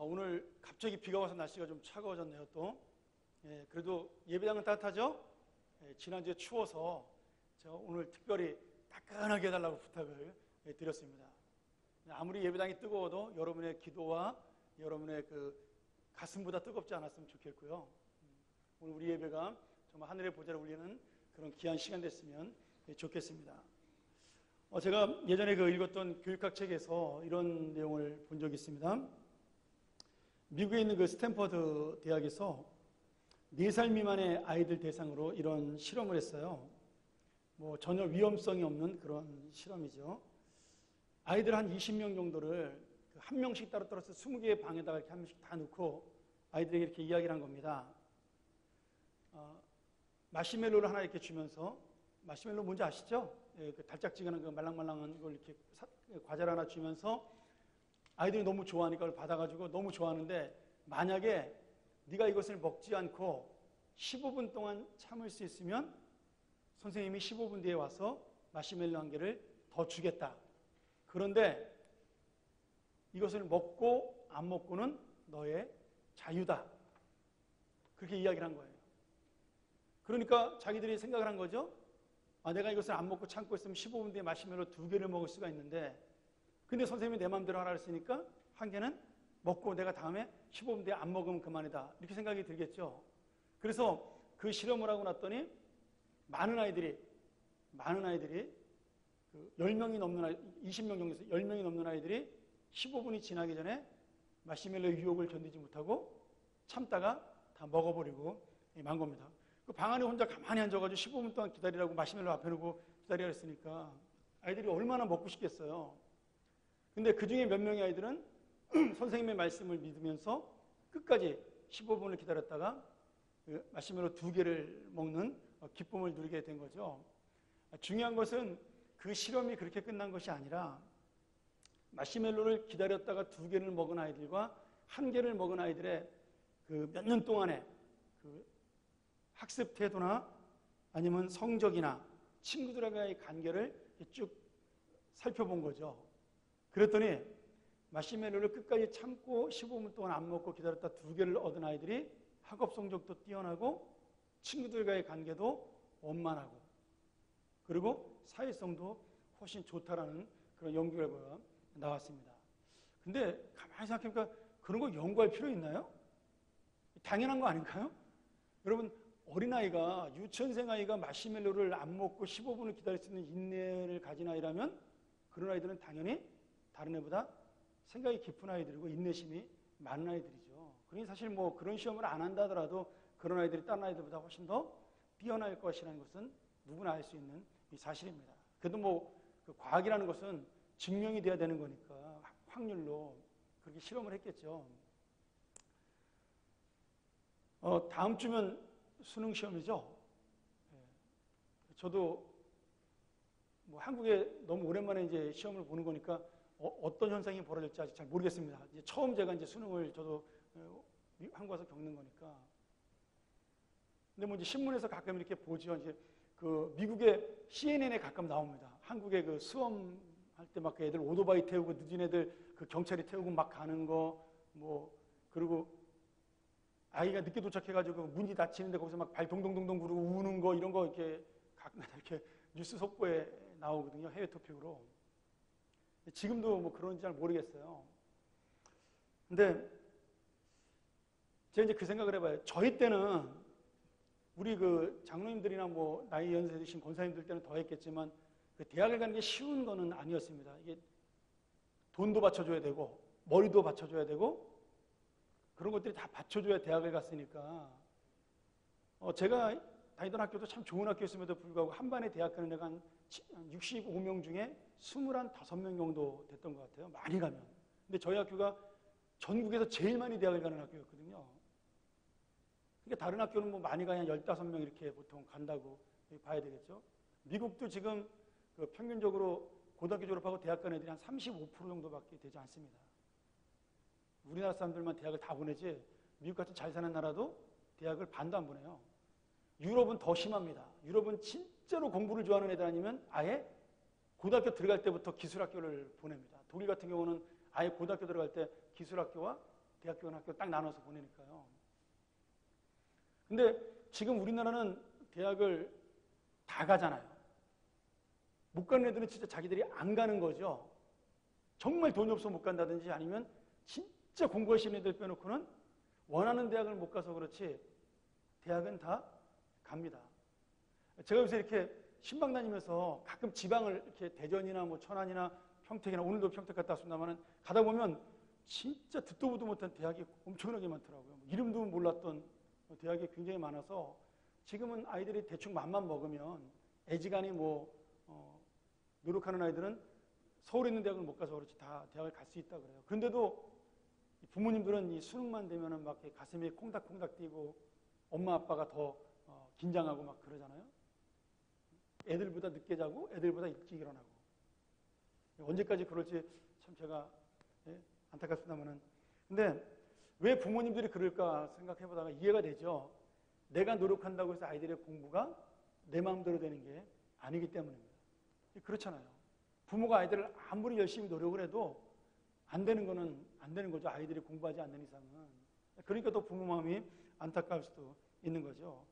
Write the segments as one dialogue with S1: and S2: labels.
S1: 오늘 갑자기 비가 와서 날씨가 좀 차가워졌네요, 또. 예, 그래도 예배당은 따뜻하죠? 예, 지난주에 추워서 제가 오늘 특별히 따끈하게 해달라고 부탁을 드렸습니다. 아무리 예배당이 뜨거워도 여러분의 기도와 여러분의 그 가슴보다 뜨겁지 않았으면 좋겠고요. 오늘 우리 예배가 정말 하늘의 보좌를 울리는 그런 귀한 시간 됐으면 좋겠습니다. 제가 예전에 읽었던 교육학 책에서 이런 내용을 본 적이 있습니다. 미국에 있는 그 스탠퍼드 대학에서 4살 미만의 아이들 대상으로 이런 실험을 했어요. 전혀 위험성이 없는 그런 실험이죠. 아이들 한 20명 정도를 한 명씩 따로 떨어서 20개의 방에다가 이렇게 한 명씩 다 넣고 아이들에게 이렇게 이야기를 한 겁니다. 마시멜로를 하나 이렇게 주면서, 마시멜로 뭔지 아시죠? 예, 그 달짝지근한 그 말랑말랑한 걸 이렇게 과자를 하나 주면서 아이들이 너무 좋아하니까 그걸 받아가지고 너무 좋아하는데, 만약에 네가 이것을 먹지 않고 15분 동안 참을 수 있으면 선생님이 15분 뒤에 와서 마시멜로 한 개를 더 주겠다. 그런데 이것을 먹고 안 먹고는 너의 자유다. 그렇게 이야기를 한 거예요. 그러니까 자기들이 생각을 한 거죠. 내가 이것을 안 먹고 참고 있으면 15분 뒤에 마시멜로 2개를 먹을 수가 있는데, 근데 선생님이 내 마음대로 하라 했으니까 한 개는 먹고 내가 다음에 15분 뒤에 안 먹으면 그만이다. 이렇게 생각이 들겠죠. 그래서 그 실험을 하고 났더니 많은 아이들이 10명이 넘는 아이, 20명 정도에서 10명이 넘는 아이들이 15분이 지나기 전에 마시멜로의 유혹을 견디지 못하고 참다가 다 먹어버리고 만 겁니다. 그 방 안에 혼자 가만히 앉아가지고 15분 동안 기다리라고 마시멜로 앞에 놓고 기다리라 했으니까 아이들이 얼마나 먹고 싶겠어요. 근데 그 중에 몇 명의 아이들은 선생님의 말씀을 믿으면서 끝까지 15분을 기다렸다가 마시멜로 2개를 먹는 기쁨을 누리게 된 거죠. 중요한 것은 그 실험이 그렇게 끝난 것이 아니라 마시멜로를 기다렸다가 2개를 먹은 아이들과 1개를 먹은 아이들의 그 몇 년 동안의 그 학습 태도나 아니면 성적이나 친구들과의 관계를 쭉 살펴본 거죠. 그랬더니 마시멜로를 끝까지 참고 15분 동안 안 먹고 기다렸다 2개를 얻은 아이들이 학업 성적도 뛰어나고 친구들과의 관계도 원만하고 그리고 사회성도 훨씬 좋다라는 그런 연구 결과가 나왔습니다. 근데 가만히 생각해보니까 그런 거 연구할 필요 있나요? 당연한 거 아닌가요? 여러분, 어린아이가, 유치원생 아이가 마시멜로를 안 먹고 15분을 기다릴 수 있는 인내를 가진 아이라면 그런 아이들은 당연히 다른 애보다 생각이 깊은 아이들이고 인내심이 많은 아이들이죠. 그러니 사실 그런 시험을 안 한다 하더라도 그런 아이들이 다른 아이들보다 훨씬 더 뛰어날 것이라는 것은 누구나 알 수 있는 사실입니다. 그래도 그 과학이라는 것은 증명이 돼야 되는 거니까 확률로 그렇게 실험을 했겠죠. 다음 주면 수능 시험이죠. 저도 한국에 너무 오랜만에 이제 시험을 보는 거니까 어떤 현상이 벌어질지 아직 잘 모르겠습니다. 이제 처음 제가 이제 수능을 저도 한국 와서 겪는 거니까. 근데 이제 신문에서 가끔 이렇게 보죠. 이제 그 미국의 CNN에 가끔 나옵니다. 한국의 그 수험할 때 막 그 애들 오토바이 태우고 늦은 애들 그 경찰이 태우고 막 가는 거, 그리고 아이가 늦게 도착해가지고 문이 닫히는데 거기서 막 발 동동동동 구르고 우는 거 이런 거 이렇게 가끔 이렇게 뉴스 속보에 나오거든요. 해외 토픽으로. 지금도 그런지 잘 모르겠어요. 근데 제가 이제 그 생각을 해봐요. 저희 때는 우리 그 장로님들이나 나이 연세 드신 권사님들 때는 더 했겠지만 그 대학을 가는 게 쉬운 거는 아니었습니다. 이게 돈도 받쳐줘야 되고 머리도 받쳐줘야 되고 그런 것들이 다 받쳐줘야 대학을 갔으니까 제가 다니던 학교도 참 좋은 학교였음에도 불구하고 한 반에 대학 가는 애가 한 65명 중에 25명 정도 됐던 것 같아요. 많이 가면. 근데 저희 학교가 전국에서 제일 많이 대학을 가는 학교였거든요. 그러니까 다른 학교는 많이 가야 15명 이렇게 보통 간다고 봐야 되겠죠. 미국도 지금 그 평균적으로 고등학교 졸업하고 대학 가는 애들이 한 35% 정도밖에 되지 않습니다. 우리나라 사람들만 대학을 다 보내지 미국 같은 잘 사는 나라도 대학을 반도 안 보내요. 유럽은 더 심합니다. 유럽은 진짜로 공부를 좋아하는 애들 아니면 아예 고등학교 들어갈 때부터 기술학교를 보냅니다. 독일 같은 경우는 아예 고등학교 들어갈 때 기술학교와 대학교나 학교 딱 나눠서 보내니까요. 근데 지금 우리나라는 대학을 다 가잖아요. 못 가는 애들은 진짜 자기들이 안 가는 거죠. 정말 돈이 없어 못 간다든지 아니면 진짜 공부하시는 애들 빼놓고는 원하는 대학을 못 가서 그렇지 대학은 다 갑니다. 제가 요새 이렇게 신방 다니면서 가끔 지방을 이렇게 대전이나 뭐 천안이나 평택이나 오늘도 평택 갔다 왔습니다만 가다 보면 진짜 듣도 보도 못한 대학이 엄청나게 많더라고요. 이름도 몰랐던 대학이 굉장히 많아서 지금은 아이들이 대충 맘만 먹으면 애지간히 노력하는 아이들은 서울에 있는 대학을 못 가서 그렇지 다 대학을 갈 수 있다 그래요. 그런데도 부모님들은 이 수능만 되면은 막 가슴이 콩닥콩닥 뛰고 엄마 아빠가 더 긴장하고 막 그러잖아요. 애들보다 늦게 자고 애들보다 일찍 일어나고 언제까지 그럴지 참 제가 안타깝습니다만은 근데 왜 부모님들이 그럴까 생각해 보다가 이해가 되죠. 내가 노력한다고 해서 아이들의 공부가 내 마음대로 되는 게 아니기 때문입니다. 그렇잖아요. 부모가 아이들을 아무리 열심히 노력을 해도 안 되는 거죠. 아이들이 공부하지 않는 이상은. 그러니까 또 부모 마음이 안타까울 수도 있는 거죠.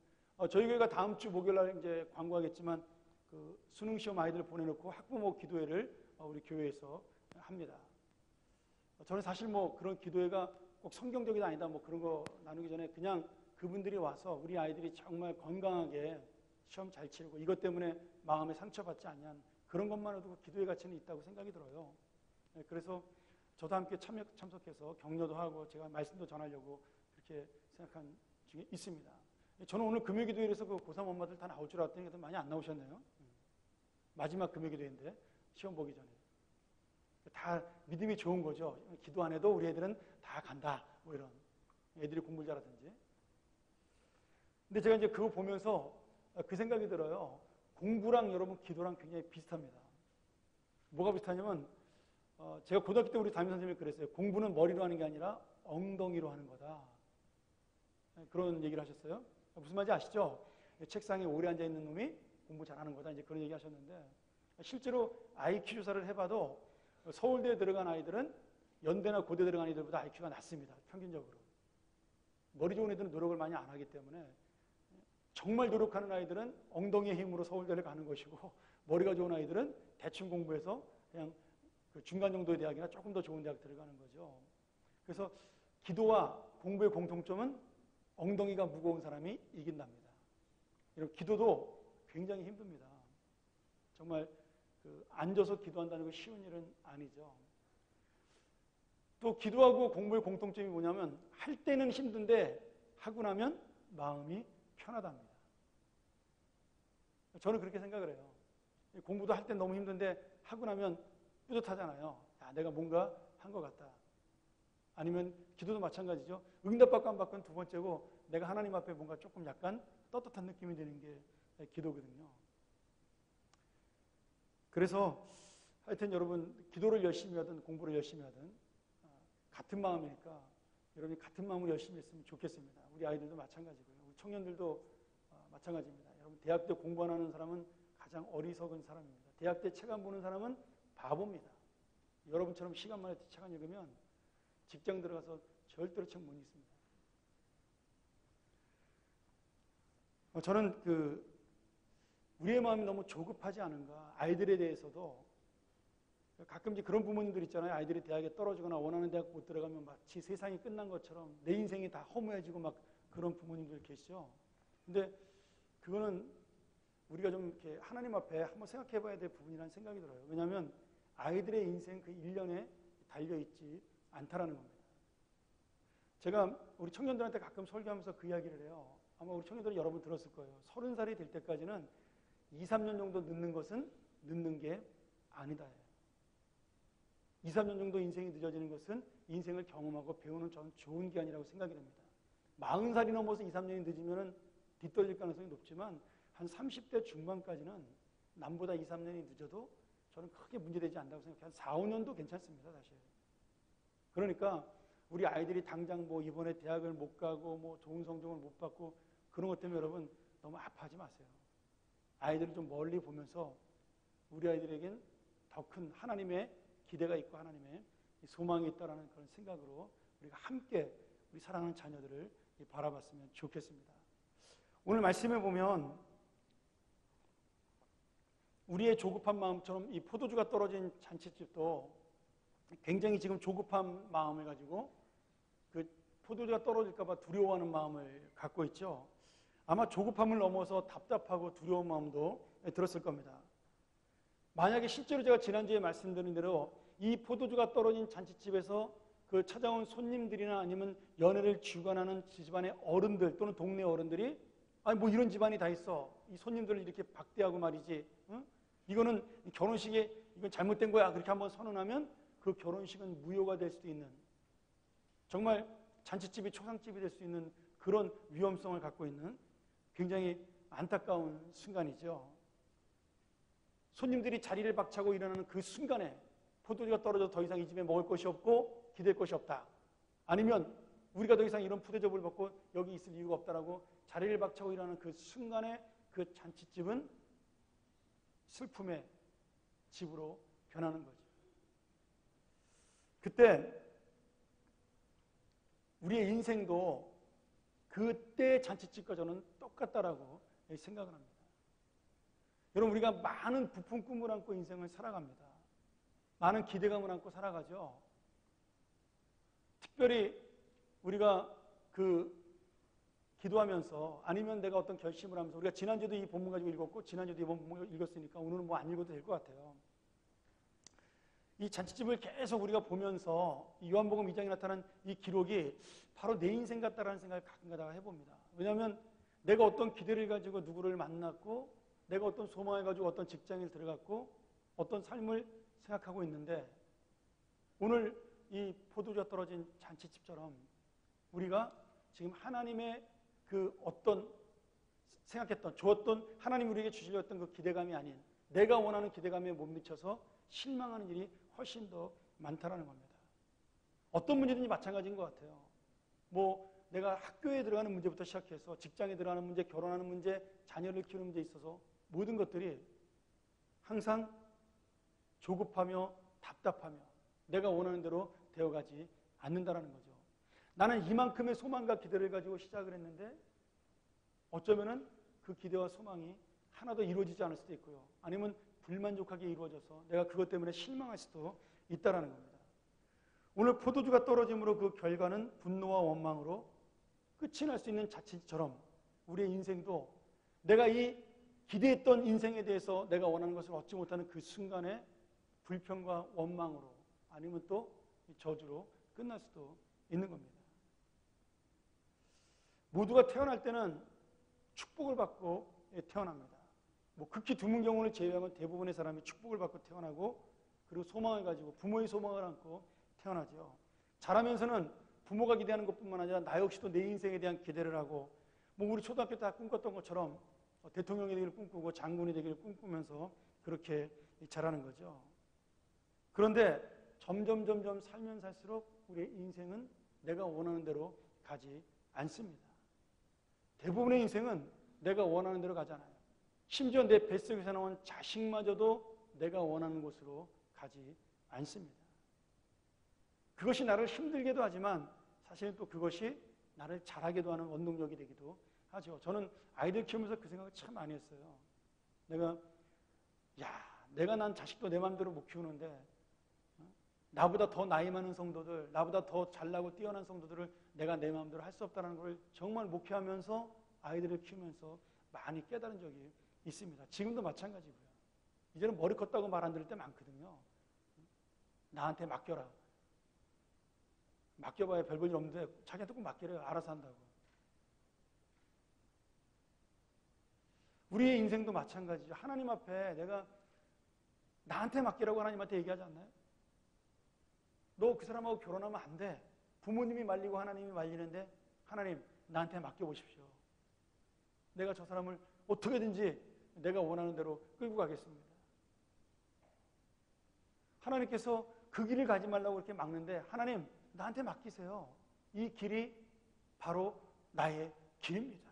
S1: 저희 교회가 다음 주 목요일 날 이제 광고하겠지만 그 수능 시험 아이들 보내놓고 학부모 기도회를 우리 교회에서 합니다. 저는 사실 그런 기도회가 꼭 성경적이다 아니다 그런 거 나누기 전에 그냥 그분들이 와서 우리 아이들이 정말 건강하게 시험 잘 치르고 이것 때문에 마음에 상처받지 않는 그런 것만으로도 기도의 가치는 있다고 생각이 들어요. 그래서 저도 함께 참석해서 격려도 하고 제가 말씀도 전하려고 그렇게 생각한 중에 있습니다. 저는 오늘 금요기도회에서 그 고3 엄마들 다 나올 줄 알았더니 많이 안 나오셨네요. 마지막 금요기도회인데 시험 보기 전에. 다 믿음이 좋은 거죠. 기도 안 해도 우리 애들은 다 간다. 이런. 애들이 공부를 잘하든지. 근데 제가 이제 그거 보면서 그 생각이 들어요. 공부랑 여러분 기도랑 굉장히 비슷합니다. 뭐가 비슷하냐면 제가 고등학교 때 우리 담임선생님이 그랬어요. 공부는 머리로 하는 게 아니라 엉덩이로 하는 거다. 그런 얘기를 하셨어요. 무슨 말인지 아시죠? 책상에 오래 앉아있는 놈이 공부 잘하는 거다. 이제 그런 얘기 하셨는데 실제로 IQ 조사를 해봐도 서울대에 들어간 아이들은 연대나 고대 들어간 아이들보다 IQ가 낮습니다. 평균적으로. 머리 좋은 애들은 노력을 많이 안 하기 때문에 정말 노력하는 아이들은 엉덩이의 힘으로 서울대를 가는 것이고 머리가 좋은 아이들은 대충 공부해서 그냥 그 중간 정도의 대학이나 조금 더 좋은 대학 들어가는 거죠. 그래서 기도와 공부의 공통점은 엉덩이가 무거운 사람이 이긴답니다. 이런 기도도 굉장히 힘듭니다. 정말 앉아서 기도한다는 거 쉬운 일은 아니죠. 또 기도하고 공부의 공통점이 뭐냐면 할 때는 힘든데 하고 나면 마음이 편하답니다. 저는 그렇게 생각을 해요. 공부도 할 때 너무 힘든데 하고 나면 뿌듯하잖아요. 야, 내가 뭔가 한 것 같다. 아니면 기도도 마찬가지죠. 응답받고 안 받고는 두 번째고 내가 하나님 앞에 뭔가 조금 약간 떳떳한 느낌이 드는 게 기도거든요. 그래서 하여튼 여러분 기도를 열심히 하든 공부를 열심히 하든 같은 마음이니까 여러분이 같은 마음으로 열심히 했으면 좋겠습니다. 우리 아이들도 마찬가지고요. 우리 청년들도 마찬가지입니다. 여러분 대학 때 공부 안 하는 사람은 가장 어리석은 사람입니다. 대학 때 책 안 보는 사람은 바보입니다. 여러분처럼 시간만 해도 책 안 읽으면 직장 들어가서 절대로 책 못 읽습니다. 저는 우리의 마음이 너무 조급하지 않은가. 아이들에 대해서도 가끔 이제 그런 부모님들 있잖아요. 아이들이 대학에 떨어지거나 원하는 대학 못 들어가면 마치 세상이 끝난 것처럼 내 인생이 다 허무해지고 막 그런 부모님들 계시죠. 근데 그거는 우리가 좀 이렇게 하나님 앞에 한번 생각해 봐야 될 부분이라는 생각이 들어요. 왜냐하면 아이들의 인생 그 1년에 달려있지 않다라는 겁니다. 제가 우리 청년들한테 가끔 설교하면서 그 이야기를 해요. 아마 우리 청년들은 여러분 들었을 거예요. 30살이 될 때까지는 2, 3년 정도 늦는 것은 늦는 게 아니다. 2, 3년 정도 인생이 늦어지는 것은 인생을 경험하고 배우는 전 좋은 기간이라고 생각이 됩니다. 40살이 넘어서 2, 3년이 늦으면 뒤떨어질 가능성이 높지만 한 30대 중반까지는 남보다 2, 3년이 늦어도 저는 크게 문제되지 않다고 생각해요. 한 4, 5년도 괜찮습니다, 사실. 그러니까 우리 아이들이 당장 이번에 대학을 못 가고 좋은 성적을 못 받고 그런 것 때문에 여러분 너무 아파하지 마세요. 아이들을 좀 멀리 보면서 우리 아이들에겐 더 큰 하나님의 기대가 있고 하나님의 소망이 있다라는 그런 생각으로 우리가 함께 우리 사랑하는 자녀들을 바라봤으면 좋겠습니다. 오늘 말씀에 보면 우리의 조급한 마음처럼 이 포도주가 떨어진 잔치집도 굉장히 지금 조급한 마음을 가지고 그 포도주가 떨어질까 봐 두려워하는 마음을 갖고 있죠. 아마 조급함을 넘어서 답답하고 두려운 마음도 들었을 겁니다. 만약에 실제로 제가 지난주에 말씀드린 대로 이 포도주가 떨어진 잔치집에서 그 찾아온 손님들이나 아니면 연회를 주관하는 집안의 어른들 또는 동네 어른들이 아니 뭐 이런 집안이 다 있어. 이 손님들을 이렇게 박대하고 말이지. 응? 이거는 결혼식에 이건 잘못된 거야. 그렇게 한번 선언하면 그 결혼식은 무효가 될 수도 있는 정말 잔치집이 초상집이 될 수 있는 그런 위험성을 갖고 있는 굉장히 안타까운 순간이죠. 손님들이 자리를 박차고 일어나는 그 순간에 포도주가 떨어져서 더 이상 이 집에 먹을 것이 없고 기댈 것이 없다. 아니면 우리가 더 이상 이런 푸대접을 받고 여기 있을 이유가 없다라고 자리를 박차고 일어나는 그 순간에 그 잔치집은 슬픔의 집으로 변하는 거죠. 그때 우리의 인생도 그때 잔치집과 저는 똑같다라고 생각을 합니다. 여러분 우리가 많은 부푼 꿈을 안고 인생을 살아갑니다. 많은 기대감을 안고 살아가죠. 특별히 우리가 기도하면서 아니면 내가 어떤 결심을 하면서 우리가 지난주에도 이 본문 가지고 읽었고 지난주에도 이 본문 읽었으니까 오늘은 뭐 안 읽어도 될 것 같아요. 이 잔치집을 계속 우리가 보면서 이 요한복음 2장에 나타난 이 기록이 바로 내 인생 같다라는 생각을 가끔가다가 해봅니다. 왜냐하면 내가 어떤 기대를 가지고 누구를 만났고 내가 어떤 소망을 가지고 어떤 직장에 들어갔고 어떤 삶을 생각하고 있는데 오늘 이 포도주가 떨어진 잔치집처럼 우리가 지금 하나님의 그 어떤 생각했던 주었던 하나님 우리에게 주시려 했던 그 기대감이 아닌 내가 원하는 기대감에 못 미쳐서 실망하는 일이 훨씬 더 많다라는 겁니다. 어떤 문제든지 마찬가지인 것 같아요. 뭐 내가 학교에 들어가는 문제부터 시작해서 직장에 들어가는 문제, 결혼하는 문제, 자녀를 키우는 문제에 있어서 모든 것들이 항상 조급하며 답답하며 내가 원하는 대로 되어가지 않는다라는 거죠. 나는 이만큼의 소망과 기대를 가지고 시작을 했는데 어쩌면은 그 기대와 소망이 하나도 이루어지지 않을 수도 있고요. 아니면 불만족하게 이루어져서 내가 그것 때문에 실망할 수도 있다라는 겁니다. 오늘 포도주가 떨어짐으로 그 결과는 분노와 원망으로 끝이 날 수 있는 자칫처럼 우리의 인생도 내가 이 기대했던 인생에 대해서 내가 원하는 것을 얻지 못하는 그 순간에 불평과 원망으로 아니면 또 저주로 끝날 수도 있는 겁니다. 모두가 태어날 때는 축복을 받고 태어납니다. 뭐 극히 드문 경우를 제외하면 대부분의 사람이 축복을 받고 태어나고 그리고 소망을 가지고 부모의 소망을 안고 태어나죠. 자라면서는 부모가 기대하는 것뿐만 아니라 나 역시도 내 인생에 대한 기대를 하고 뭐 우리 초등학교 때 꿈꿨던 것처럼 대통령이 되기를 꿈꾸고 장군이 되기를 꿈꾸면서 그렇게 자라는 거죠. 그런데 점점 살면 살수록 우리의 인생은 내가 원하는 대로 가지 않습니다. 대부분의 인생은 내가 원하는 대로 가지 않아요. 심지어 내 뱃속에서 나온 자식마저도 내가 원하는 곳으로 가지 않습니다. 그것이 나를 힘들게도 하지만 사실은 또 그것이 나를 잘하게도 하는 원동력이 되기도 하죠. 저는 아이들 키우면서 그 생각을 참 많이 했어요. 내가 난 자식도 내 마음대로 못 키우는데 나보다 더 나이 많은 성도들, 나보다 더 잘나고 뛰어난 성도들을 내가 내 마음대로 할 수 없다는 걸 정말 목회하면서 아이들을 키우면서 많이 깨달은 적이 있습니다. 지금도 마찬가지고요. 이제는 머리 컸다고 말 안 들을 때 많거든요. 나한테 맡겨라. 맡겨봐야 별 볼 일 없는데 자기한테 꼭 맡기래요. 알아서 한다고. 우리의 인생도 마찬가지죠. 하나님 앞에 내가 나한테 맡기라고 하나님한테 얘기하지 않나요? 너 그 사람하고 결혼하면 안 돼. 부모님이 말리고 하나님이 말리는데 하나님 나한테 맡겨보십시오. 내가 저 사람을 어떻게든지 내가 원하는 대로 끌고 가겠습니다. 하나님께서 그 길을 가지 말라고 이렇게 막는데 하나님 나한테 맡기세요. 이 길이 바로 나의 길입니다.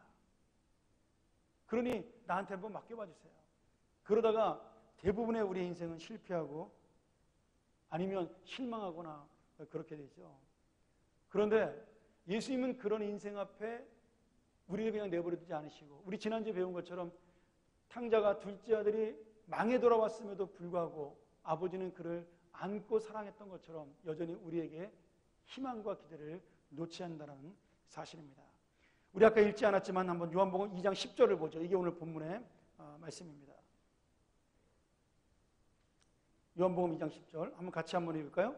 S1: 그러니 나한테 한번 맡겨봐 주세요. 그러다가 대부분의 우리 인생은 실패하고 아니면 실망하거나 그렇게 되죠. 그런데 예수님은 그런 인생 앞에 우리를 그냥 내버려 두지 않으시고, 우리 지난주에 배운 것처럼 탕자가 둘째 아들이 망해 돌아왔음에도 불구하고 아버지는 그를 안고 사랑했던 것처럼 여전히 우리에게 희망과 기대를 놓지 않는다는 사실입니다. 우리 아까 읽지 않았지만 한번 요한복음 2장 10절을 보죠. 이게 오늘 본문의 말씀입니다. 요한복음 2장 10절 한번 같이 한번 읽을까요?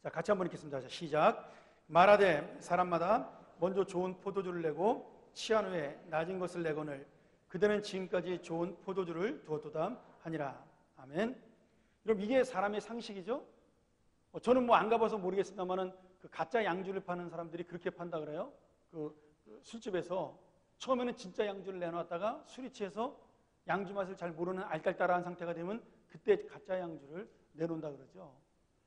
S1: 자, 같이 한번 읽겠습니다. 자, 시작. 말하되 사람마다 먼저 좋은 포도주를 내고 취한 후에 낮은 것을 내거늘 그들은 지금까지 좋은 포도주를 두었도다 하니라. 아멘. 여러분, 이게 사람의 상식이죠? 저는 뭐 안 가봐서 모르겠습니다만은 그 가짜 양주를 파는 사람들이 그렇게 판다 그래요. 그 술집에서 처음에는 진짜 양주를 내놓았다가 술이 취해서 양주 맛을 잘 모르는 알딸딸한 상태가 되면 그때 가짜 양주를 내놓는다 그러죠.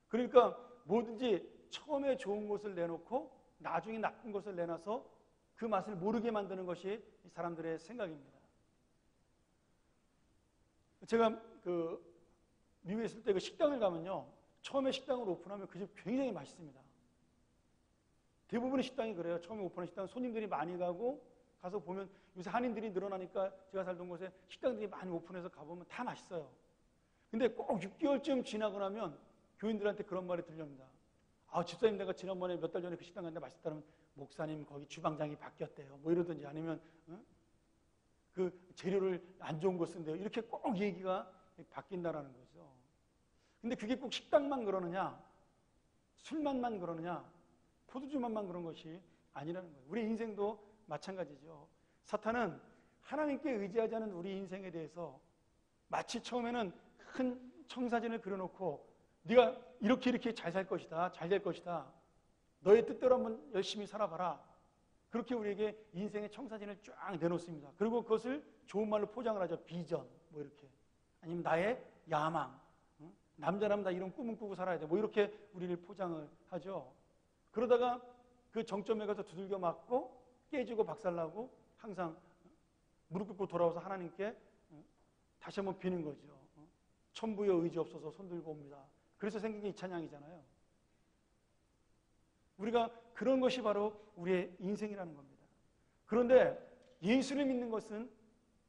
S1: 그러니까 뭐든지 처음에 좋은 것을 내놓고 나중에 나쁜 것을 내놔서 그 맛을 모르게 만드는 것이 사람들의 생각입니다. 제가 미국에 있을 때 그 식당을 가면요, 처음에 식당을 오픈하면 그 집 굉장히 맛있습니다. 대부분의 식당이 그래요. 처음에 오픈한 식당은 손님들이 많이 가서 보면 요새 한인들이 늘어나니까 제가 살던 곳에 식당들이 많이 오픈해서 가보면 다 맛있어요. 근데 꼭 6개월쯤 지나고 나면 교인들한테 그런 말이 들려옵니다. 아, 집사님 내가 지난번에 몇 달 전에 그 식당 갔는데 맛있다면 목사님 거기 주방장이 바뀌었대요. 뭐 이러든지 아니면 그 재료를 안 좋은 거 쓴대요. 이렇게 꼭 얘기가 바뀐다라는 거죠. 근데 그게 꼭 식당만 그러느냐, 술맛만 그러느냐, 포도주맛만 그런 것이 아니라는 거예요. 우리 인생도 마찬가지죠. 사탄은 하나님께 의지하지 않은 우리 인생에 대해서 마치 처음에는 큰 청사진을 그려놓고 네가 이렇게 잘 살 것이다, 잘 될 것이다, 너의 뜻대로 한번 열심히 살아봐라, 그렇게 우리에게 인생의 청사진을 쫙 내놓습니다. 그리고 그것을 좋은 말로 포장을 하죠. 비전, 뭐 이렇게, 아니면 나의 야망, 남자라면 다 이런 꿈은 꾸고 살아야 돼, 뭐 이렇게 우리를 포장을 하죠. 그러다가 그 정점에 가서 두들겨 맞고 깨지고 박살나고 항상 무릎 꿇고 돌아와서 하나님께 다시 한번 비는 거죠. 천부여 의지 없어서 손들고 옵니다. 그래서 생긴 게 이 찬양이잖아요. 우리가 그런 것이 바로 우리의 인생이라는 겁니다. 그런데 예수를 믿는 것은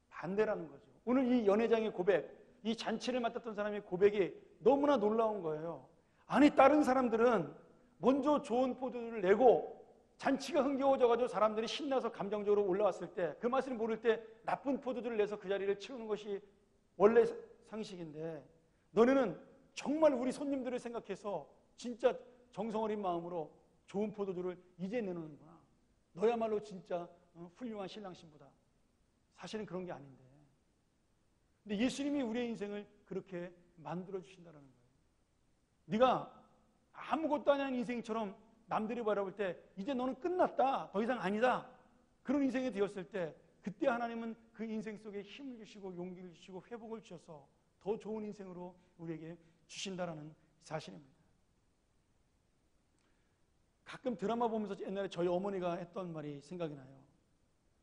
S1: 반대라는 거죠. 오늘 이 연회장의 고백, 이 잔치를 맡았던 사람의 고백이 너무나 놀라운 거예요. 아니, 다른 사람들은 먼저 좋은 포도주를 내고 잔치가 흥겨워져가지고 사람들이 신나서 감정적으로 올라왔을 때 그 맛을 모를 때 나쁜 포도주를 내서 그 자리를 채우는 것이 원래 상식인데, 너네는 정말 우리 손님들을 생각해서 진짜 정성 어린 마음으로 좋은 포도주를 이제 내놓는구나. 너야말로 진짜 훌륭한 신랑신부다. 사실은 그런 게 아닌데. 근데 예수님이 우리의 인생을 그렇게 만들어 주신다는 거예요. 네가 아무것도 아닌 인생처럼 남들이 바라볼 때 이제 너는 끝났다, 더 이상 아니다, 그런 인생이 되었을 때 그때 하나님은 그 인생 속에 힘을 주시고 용기를 주시고 회복을 주셔서 더 좋은 인생으로 우리에게 주신다라는 사실입니다. 가끔 드라마 보면서 옛날에 저희 어머니가 했던 말이 생각이 나요.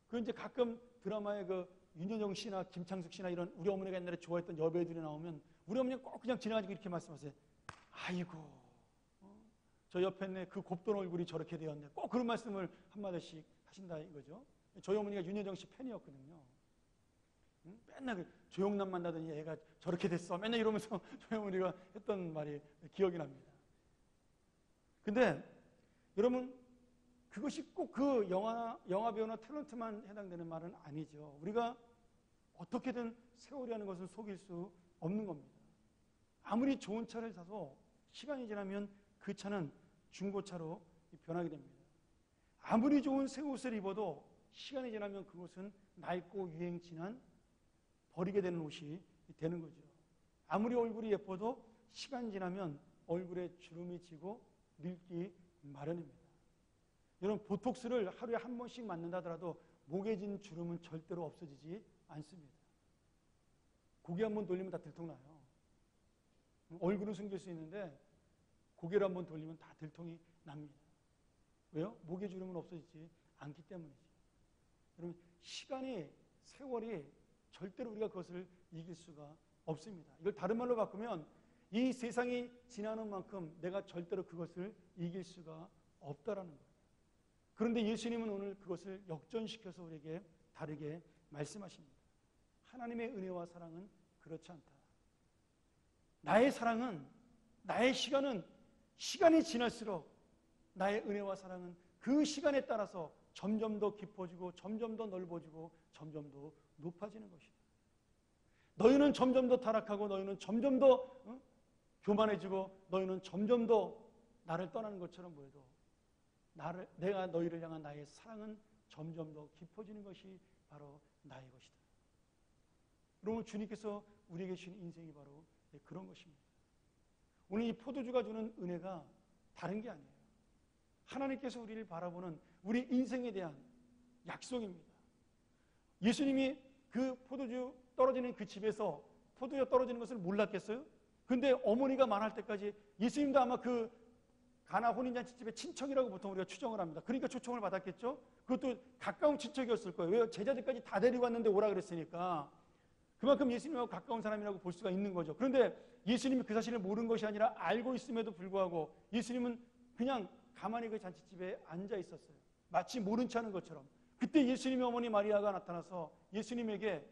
S1: 그 이제 가끔 드라마에 그 윤여정 씨나 김창숙 씨나 이런 우리 어머니가 옛날에 좋아했던 여배우들이 나오면 우리 어머니가 꼭 그냥 지나가지고 이렇게 말씀하세요. 아이고, 저 옆에 있네, 그 곱던 얼굴이 저렇게 되었네. 꼭 그런 말씀을 한마디씩 하신다 이거죠. 저희 어머니가 윤여정 씨 팬이었거든요. 맨날 그 조영남 만나더니 애가 저렇게 됐어, 맨날 이러면서 저희 어머니가 했던 말이 기억이 납니다. 근데 여러분, 그것이 꼭 그 영화 배우나 탤런트만 해당되는 말은 아니죠. 우리가 어떻게든 세월이 하는 것은 속일 수 없는 겁니다. 아무리 좋은 차를 사서 시간이 지나면 그 차는 중고차로 변하게 됩니다. 아무리 좋은 새 옷을 입어도 시간이 지나면 그것은 낡고 유행 지난 버리게 되는 옷이 되는 거죠. 아무리 얼굴이 예뻐도 시간 지나면 얼굴에 주름이 지고 늙기 마련입니다. 여러분, 보톡스를 하루에 한 번씩 맞는다 하더라도 목에 진 주름은 절대로 없어지지 않습니다. 고개 한번 돌리면 다 들통나요. 얼굴은 숨길 수 있는데 고개를 한번 돌리면 다 들통이 납니다. 왜요? 목의 주름은 없어지지 않기 때문이죠. 여러분, 시간이, 세월이 절대로 우리가 그것을 이길 수가 없습니다. 이걸 다른 말로 바꾸면 이 세상이 지나는 만큼 내가 절대로 그것을 이길 수가 없다라는 거예요. 그런데 예수님은 오늘 그것을 역전시켜서 우리에게 다르게 말씀하십니다. 하나님의 은혜와 사랑은 그렇지 않다. 나의 사랑은, 나의 시간이 지날수록 나의 은혜와 사랑은 그 시간에 따라서 점점 더 깊어지고 점점 더 넓어지고 점점 더 높아지는 것이다. 너희는 점점 더 타락하고 너희는 점점 더 교만해지고 너희는 점점 더 나를 떠나는 것처럼 보여도 내가 너희를 향한 나의 사랑은 점점 더 깊어지는 것이 바로 나의 것이다. 여러분, 주님께서 우리에게 주신 인생이 바로 그런 것입니다. 오늘 이 포도주가 주는 은혜가 다른 게 아니에요. 하나님께서 우리를 바라보는 우리 인생에 대한 약속입니다. 예수님이 그 포도주 떨어지는 그 집에서 포도주가 떨어지는 것을 몰랐겠어요? 근데 어머니가 말할 때까지 예수님도 아마 그 가나 혼인잔치집의 친척이라고 보통 우리가 추정을 합니다. 그러니까 초청을 받았겠죠? 그것도 가까운 친척이었을 거예요. 왜? 제자들까지 다 데리고 왔는데 오라 그랬으니까. 그만큼 예수님하고 가까운 사람이라고 볼 수가 있는 거죠. 그런데 예수님이 그 사실을 모르는 것이 아니라 알고 있음에도 불구하고 예수님은 그냥 가만히 그 잔치집에 앉아 있었어요. 마치 모른 체 하는 것처럼. 그때 예수님의 어머니 마리아가 나타나서 예수님에게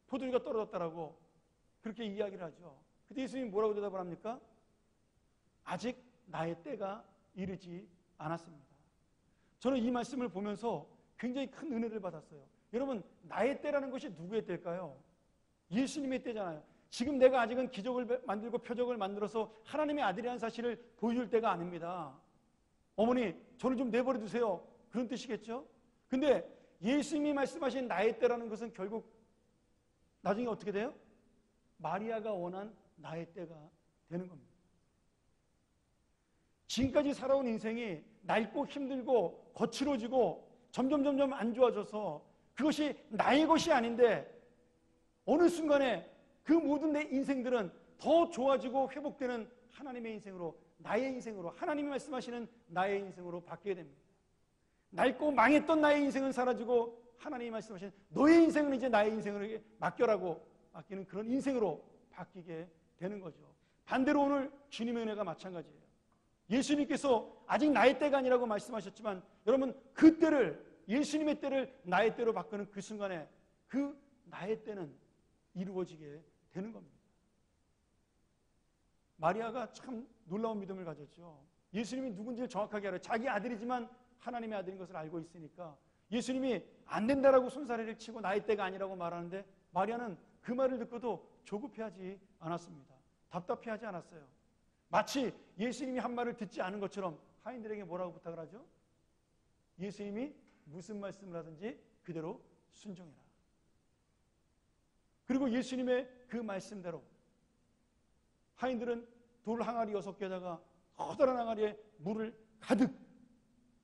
S1: 포도주가 떨어졌다라고 그렇게 이야기를 하죠. 그때 예수님이 뭐라고 대답을 합니까? 아직 나의 때가 이르지 않았습니다. 저는 이 말씀을 보면서 굉장히 큰 은혜를 받았어요. 여러분, 나의 때라는 것이 누구의 때일까요? 예수님의 때잖아요. 지금 내가 아직은 기적을 만들고 표적을 만들어서 하나님의 아들이라는 사실을 보여줄 때가 아닙니다. 어머니, 저를 좀 내버려 두세요. 그런 뜻이겠죠? 근데 예수님이 말씀하신 나의 때라는 것은 결국 나중에 어떻게 돼요? 마리아가 원한 나의 때가 되는 겁니다. 지금까지 살아온 인생이 낡고 힘들고 거칠어지고 점점 안 좋아져서 그것이 나의 것이 아닌데 어느 순간에 그 모든 내 인생들은 더 좋아지고 회복되는 하나님의 인생으로, 나의 인생으로, 하나님이 말씀하시는 나의 인생으로 바뀌게 됩니다. 낡고 망했던 나의 인생은 사라지고 하나님이 말씀하시는 너의 인생은 이제 나의 인생으로 맡겨라고 맡기는 그런 인생으로 바뀌게 되는 거죠. 반대로 오늘 주님의 은혜가 마찬가지예요. 예수님께서 아직 나의 때가 아니라고 말씀하셨지만 여러분, 그 때를, 예수님의 때를 나의 때로 바꾸는 그 순간에 그 나의 때는 이루어지게 되는 겁니다. 마리아가 참 놀라운 믿음을 가졌죠. 예수님이 누군지를 정확하게 알아요. 자기 아들이지만 하나님의 아들인 것을 알고 있으니까 예수님이 안 된다라고 손사래를 치고 나의 때가 아니라고 말하는데 마리아는 그 말을 듣고도 조급해하지 않았습니다. 답답해하지 않았어요. 마치 예수님이 한 말을 듣지 않은 것처럼 하인들에게 뭐라고 부탁을 하죠? 예수님이 무슨 말씀을 하든지 그대로 순종해라. 그리고 예수님의 그 말씀대로 하인들은 돌 항아리 6개에다가 커다란 항아리에 물을 가득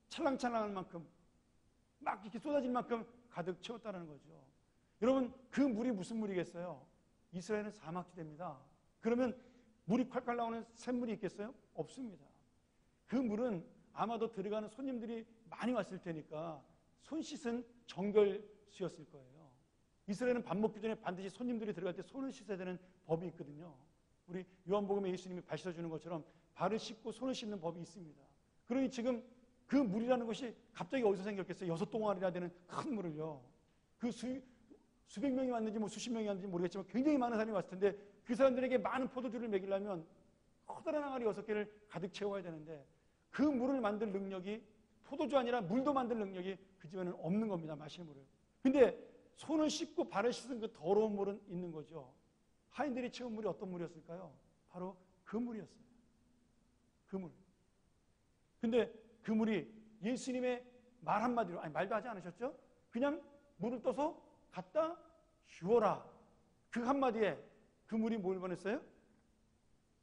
S1: 찰랑찰랑할 만큼 막 이렇게 쏟아질 만큼 가득 채웠다는 거죠. 여러분, 그 물이 무슨 물이겠어요? 이스라엘은 사막지대입니다. 그러면 물이 콸콸 나오는 샘물이 있겠어요? 없습니다. 그 물은 아마도 들어가는 손님들이 많이 왔을 테니까 손 씻은 정결수였을 거예요. 이스라엘은 밥 먹기 전에 반드시 손님들이 들어갈 때 손을 씻어야 되는 법이 있거든요. 우리 요한복음에 예수님이 발 씻어주는 것처럼 발을 씻고 손을 씻는 법이 있습니다. 그러니 지금 그 물이라는 것이 갑자기 어디서 생겼겠어요? 6동아리나 되는 큰 물을요. 그 수백 명이 왔는지 뭐 수십 명이 왔는지 모르겠지만 굉장히 많은 사람이 왔을 텐데 그 사람들에게 많은 포도주를 먹이려면 커다란 항아리 6개를 가득 채워야 되는데 그 물을 만들 능력이 포도주 아니라 물도 만들 능력이 그 집에는 없는 겁니다. 마실 물을. 근데 손을 씻고 발을 씻은 그 더러운 물은 있는 거죠. 하인들이 채운 물이 어떤 물이었을까요? 바로 그 물이었어요. 그 물. 근데 그 물이 예수님의 말 한마디로, 아니 말도 하지 않으셨죠? 그냥 물을 떠서 갖다 주어라. 그 한마디에 그 물이 뭘 변했어요?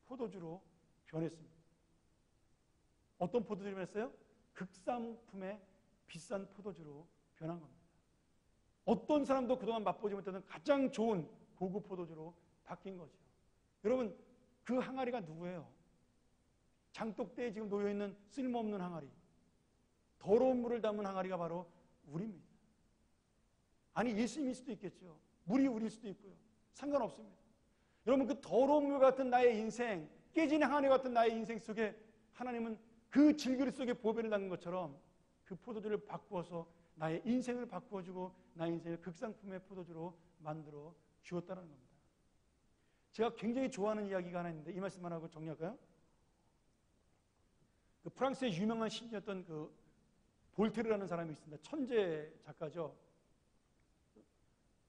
S1: 포도주로 변했습니다. 어떤 포도주로 변했어요? 극상품의 비싼 포도주로 변한 겁니다. 어떤 사람도 그동안 맛보지 못했던 가장 좋은 고급 포도주로 바뀐 거죠. 여러분, 그 항아리가 누구예요? 장독대에 지금 놓여있는 쓸모없는 항아리, 더러운 물을 담은 항아리가 바로 우리입니다. 아니, 예수님일 수도 있겠죠. 물이 우리일 수도 있고요. 상관없습니다. 여러분, 그 더러운 물 같은 나의 인생, 깨진 항아리 같은 나의 인생 속에 하나님은 그 질그릇 속에 보배를 담은 것처럼 그 포도주를 바꾸어서 나의 인생을 바꾸어주고 나의 인생을 극상품의 포도주로 만들어 주었다는 겁니다. 제가 굉장히 좋아하는 이야기가 하나 있는데 이 말씀만 하고 정리할까요? 그 프랑스의 유명한 시인이었던 그 볼테르라는 사람이 있습니다. 천재 작가죠.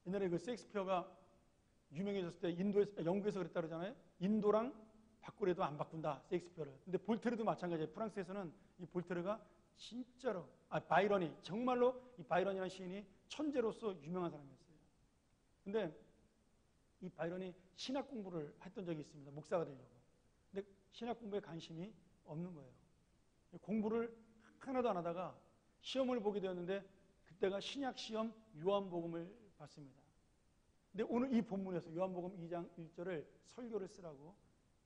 S1: 옛날에 그 셰익스피어가 유명해졌을 때 영국에서 그랬다 그러잖아요. 인도랑 바꾸래도 안 바꾼다, 셰익스피어를. 근데 볼테르도 마찬가지예요. 프랑스에서는 이 볼테르가 진짜로, 바이런이, 정말로 이 바이런이라는 시인이 천재로서 유명한 사람이었어요. 근데 이 바이런이 신학 공부를 했던 적이 있습니다. 목사가 되려고. 근데 신학 공부에 관심이 없는 거예요. 공부를 하나도 안 하다가 시험을 보게 되었는데 그때가 신약 시험 요한복음을 봤습니다. 근데 오늘 이 본문에서 요한복음 2장 1절을 설교를 쓰라고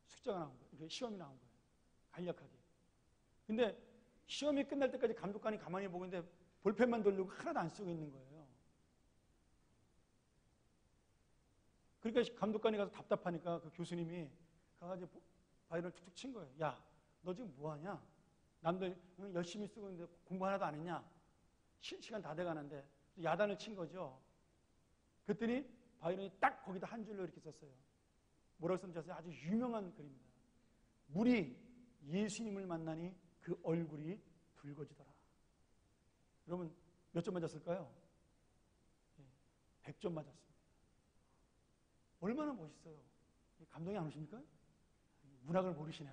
S1: 숙제가 나온 거예요. 시험이 나온 거예요. 간략하게. 근데 시험이 끝날 때까지 감독관이 가만히 보고 있는데 볼펜만 돌리고 하나도 안 쓰고 있는 거예요. 그러니까 감독관이 가서 답답하니까 그 교수님이 가가지고 바이런을 툭툭 친 거예요. 야, 너 지금 뭐하냐? 남들 열심히 쓰고 있는데 공부 하나도 안 했냐? 시간 다 돼가는데 야단을 친 거죠. 그랬더니 바이런이 딱 거기다 한 줄로 이렇게 썼어요. 뭐라고 썼는지 아세요? 아주 유명한 글입니다. 물이 예수님을 만나니 그 얼굴이 붉어지더라. 여러분 몇 점 맞았을까요? 100점 맞았습니다. 얼마나 멋있어요. 감동이 안 오십니까? 문학을 모르시네.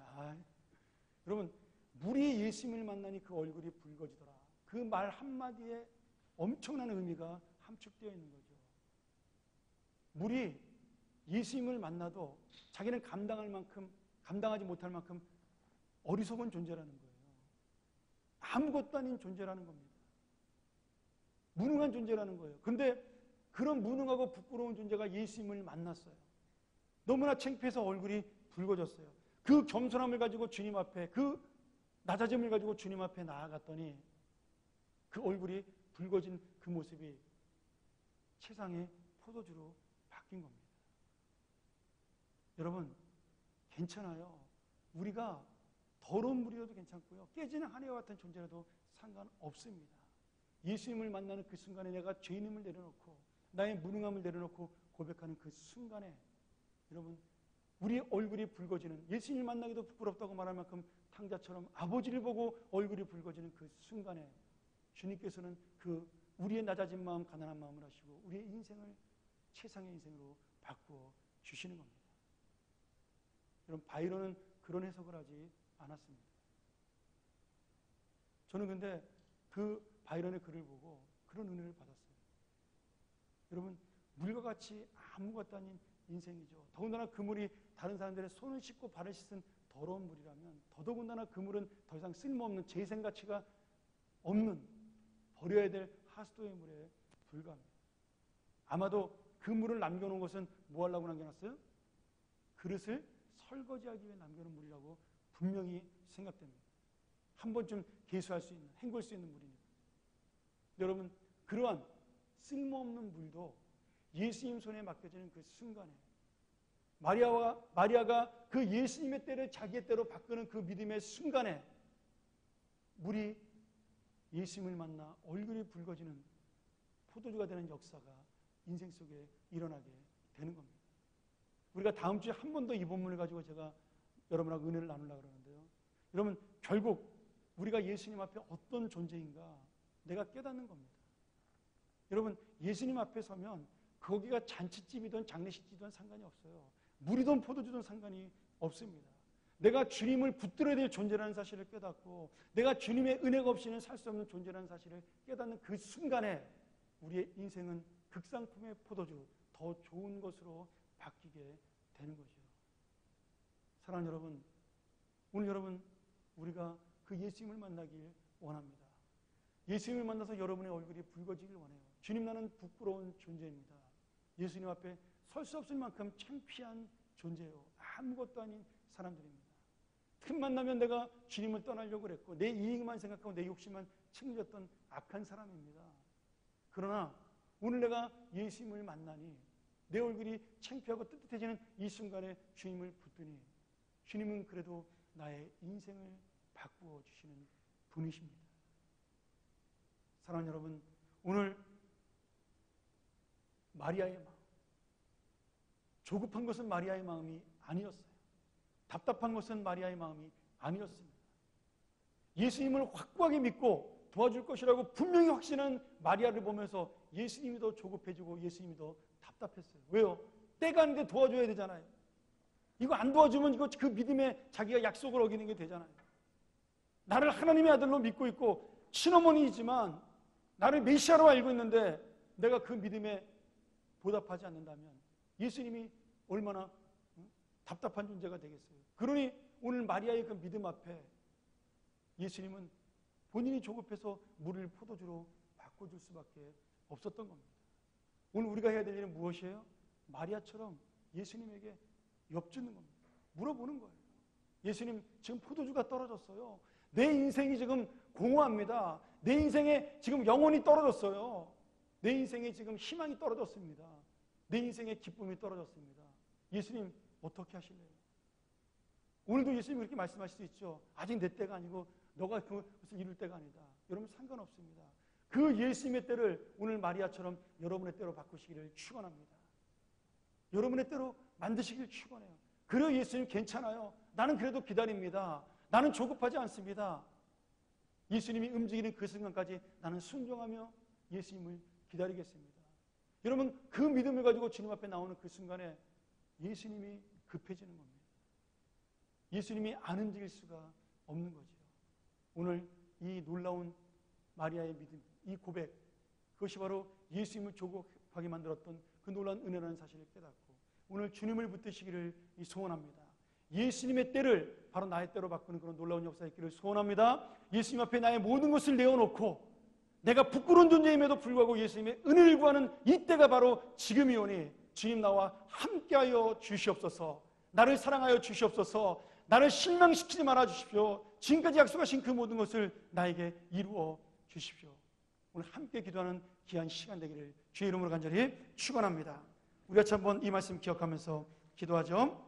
S1: 여러분, 물이 예수님을 만나니 그 얼굴이 붉어지더라. 그 말 한마디에 엄청난 의미가 함축되어 있는 거죠. 물이 예수님을 만나도 자기는 감당하지 못할 만큼 어리석은 존재라는 거예요. 아무것도 아닌 존재라는 겁니다. 무능한 존재라는 거예요. 그런데 그런 무능하고 부끄러운 존재가 예수님을 만났어요. 너무나 창피해서 얼굴이 붉어졌어요. 그 겸손함을 가지고 주님 앞에, 그 낮아짐을 가지고 주님 앞에 나아갔더니 그 얼굴이 붉어진 그 모습이 세상의 포도주로 바뀐 겁니다. 여러분, 괜찮아요. 우리가 더러운 물이라도 괜찮고요. 깨지는 하늘과 같은 존재라도 상관없습니다. 예수님을 만나는 그 순간에 내가 죄인임을 내려놓고 나의 무능함을 내려놓고 고백하는 그 순간에 여러분, 우리의 얼굴이 붉어지는, 예수님을 만나기도 부끄럽다고 말할 만큼 탕자처럼 아버지를 보고 얼굴이 붉어지는 그 순간에 주님께서는 그 우리의 낮아진 마음, 가난한 마음을 하시고 우리의 인생을 최상의 인생으로 바꾸어 주시는 겁니다. 여러분, 바이런은 그런 해석을 하지 않았습니다. 저는 근데 그 바이런의 글을 보고 그런 은혜를 받았어요. 여러분, 물과 같이 아무것도 아닌 인생이죠. 더군다나 그 물이 다른 사람들의 손을 씻고 발을 씻은 더러운 물이라면 더더군다나 그 물은 더 이상 쓸모없는, 재생가치가 없는, 버려야 될 하수도의 물에 불과합니다. 아마도 그 물을 남겨놓은 것은 뭐 하려고 남겨놨어요? 그릇을 설거지하기 위해 남겨놓은 물이라고 분명히 생각됩니다. 한 번쯤 개수할 수 있는, 헹굴 수 있는 물이니까. 여러분, 그러한 쓸모없는 물도 예수님 손에 맡겨지는 그 순간에 마리아가 그 예수님의 때를 자기의 때로 바꾸는 그 믿음의 순간에 물이 예수님을 만나 얼굴이 붉어지는 포도주가 되는 역사가 인생 속에 일어나게 되는 겁니다. 우리가 다음 주에 한 번 더 이 본문을 가지고 제가 여러분하고 은혜를 나누려고 그러는데요. 여러분, 결국 우리가 예수님 앞에 어떤 존재인가 내가 깨닫는 겁니다. 여러분, 예수님 앞에 서면 거기가 잔치집이든 장례식집이든 상관이 없어요. 물이든 포도주든 상관이 없습니다. 내가 주님을 붙들어야 될 존재라는 사실을 깨닫고 내가 주님의 은혜가 없이는 살 수 없는 존재라는 사실을 깨닫는 그 순간에 우리의 인생은 극상품의 포도주, 더 좋은 것으로 바뀌게 되는 거죠. 사랑하는 여러분, 오늘 여러분, 우리가 그 예수님을 만나길 원합니다. 예수님을 만나서 여러분의 얼굴이 붉어지길 원해요. 주님, 나는 부끄러운 존재입니다. 예수님 앞에 설 수 없을 만큼 창피한 존재요. 아무것도 아닌 사람들입니다. 틈만 나면 내가 주님을 떠나려고 그랬고 내 이익만 생각하고 내 욕심만 챙겼던 악한 사람입니다. 그러나 오늘 내가 예수님을 만나니 내 얼굴이 창피하고 뜨뜻해지는 이 순간에 주님을 붙드니 주님은 그래도 나의 인생을 바꾸어 주시는 분이십니다. 사랑하는 여러분, 오늘 마리아의 마음, 조급한 것은 마리아의 마음이 아니었어요. 답답한 것은 마리아의 마음이 아니었습니다. 예수님을 확고하게 믿고 도와줄 것이라고 분명히 확신한 마리아를 보면서 예수님이 더 조급해지고 예수님이 더 답답했어요. 왜요? 때가 아닌데 도와줘야 되잖아요. 이거 안 도와주면 이거 그 믿음에 자기가 약속을 어기는 게 되잖아요. 나를 하나님의 아들로 믿고 있고 친어머니이지만 나를 메시아로 알고 있는데 내가 그 믿음에 보답하지 않는다면 예수님이 얼마나 답답한 존재가 되겠어요. 그러니 오늘 마리아의 그 믿음 앞에 예수님은 본인이 조급해서 물을 포도주로 바꿔줄 수밖에 없었던 겁니다. 오늘 우리가 해야 될 일은 무엇이에요? 마리아처럼 예수님에게 엿주는 겁니다. 물어보는 거예요. 예수님, 지금 포도주가 떨어졌어요. 내 인생이 지금 공허합니다. 내 인생에 지금 영혼이 떨어졌어요. 내 인생에 지금 희망이 떨어졌습니다. 내 인생에 기쁨이 떨어졌습니다. 예수님, 어떻게 하실래요? 오늘도 예수님 그렇게 말씀하실 수 있죠. 아직 내 때가 아니고 너가 그것을 이룰 때가 아니다. 여러분 상관없습니다. 그 예수님의 때를 오늘 마리아처럼 여러분의 때로 바꾸시기를 축원합니다. 여러분의 때로 만드시기를 축원해요. 그래 예수님 괜찮아요. 나는 그래도 기다립니다. 나는 조급하지 않습니다. 예수님이 움직이는 그 순간까지 나는 순종하며 예수님을 기다리겠습니다. 여러분 그 믿음을 가지고 주님 앞에 나오는 그 순간에 예수님이 급해지는 겁니다. 예수님이 안 움직일 수가 없는 거죠. 오늘 이 놀라운 마리아의 믿음, 이 고백, 그것이 바로 예수님을 조급하게 만들었던 그 놀라운 은혜라는 사실을 깨닫고 오늘 주님을 붙드시기를 소원합니다. 예수님의 때를 바로 나의 때로 바꾸는 그런 놀라운 역사 있기를 소원합니다. 예수님 앞에 나의 모든 것을 내어놓고 내가 부끄러운 존재임에도 불구하고 예수님의 은혜를 구하는 이 때가 바로 지금이오니 주님 나와 함께하여 주시옵소서. 나를 사랑하여 주시옵소서. 나를 실망시키지 말아 주십시오. 지금까지 약속하신 그 모든 것을 나에게 이루어 주십시오. 오늘 함께 기도하는 귀한 시간 되기를 주의 이름으로 간절히 축원합니다. 우리 같이 한번 이 말씀 기억하면서 기도하죠.